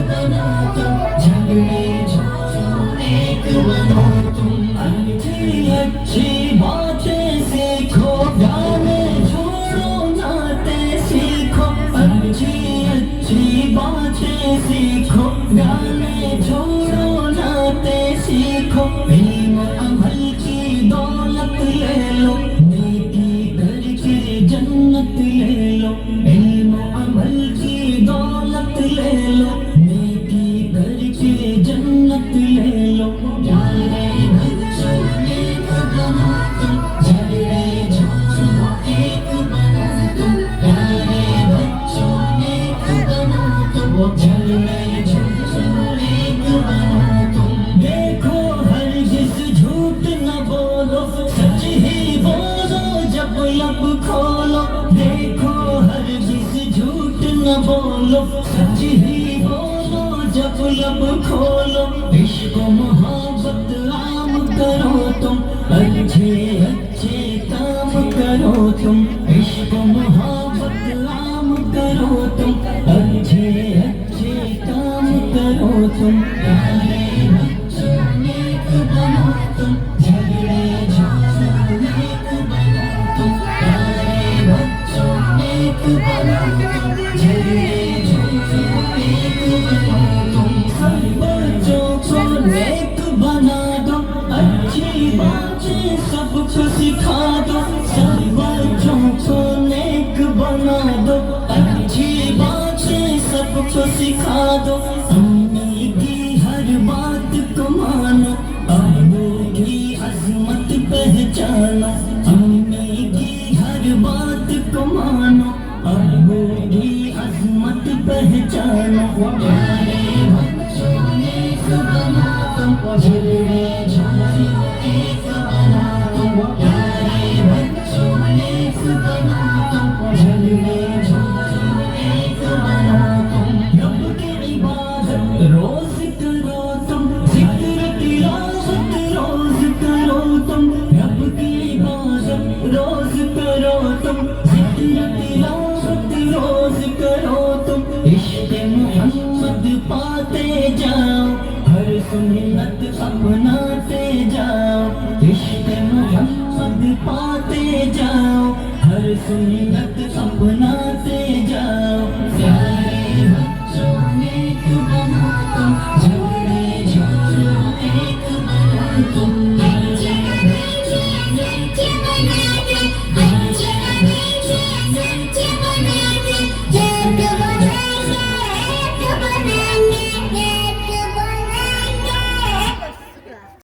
बना दो, झगड़े झगड़ों एक बना तुम। अच्छी अच्छी बातें सीखो, गाने छोड़ो नाते सीखो। अच्छी अच्छी बातें सीखो, गाने छोड़ो नाते सीखो। इल्म अमल की दौलत ले लो, नेकी करके जन्नत ले लो। इल्म अमल की दौलत ले लो, नेकी करके जन्नत ले लो। प्यारे बच्चों नेक बना तुम, झगड़े झगड़ों एक बना तुम। प्यारे बच्चों नेक बना तुम, झगड़े झगड़ों एक बना तुम। देखो हरगिज़ झूठ न बोलो, सच ही बोलो जब लब खोलो। देखो हरगिज़ झूठ न बोलो, सच ही बोलो जब लब खोलो। इश्क मोहब्बत आम करो तुम, अच्छे अच्छे काम करो तुम। इश्क मोहब्बत आम करो तुम, अच्छे अच्छे काम करो तुम। प्यारे बच्चों नेक बनो तुम, झगड़े झगड़ों नेक बनो तुम। प्यारे बच्चों नेक बनो तुम, झगड़े झगड़ों नेक बनो तुम। सब बच्चों को नेक बना दो, अच्छी बातें सबको सिखा दो। सब बच्चों को नेक बना दो, अच्छी बातें सबको सिखा दो। अम्मी की हर बात को मानो, अब्बू की अज़मत पहचानो। अम्मी की हर बात को मानो, अब्बू की अज़मत पहचानो। प्यारे बच्चों नेक बना तुम, झगड़े झगड़ों एक बना तुम। प्यारे बच्चों नेक बना तुम, झगड़े झगड़ों एक बना तुम। रब की इबादत रोज करो तुम, जिक्र तिलावत रोज करो तुम। रब की इबादत रोज करो तुम, जिक्र तिलावत रोज करो तुम। इश्क़ मोहम्मद पाते जाओ, हर सुन्नत अपनाते जाओ। इश्क़ मोहम्मद पाते जाओ, हर सुन्नत अपनाते जाओ।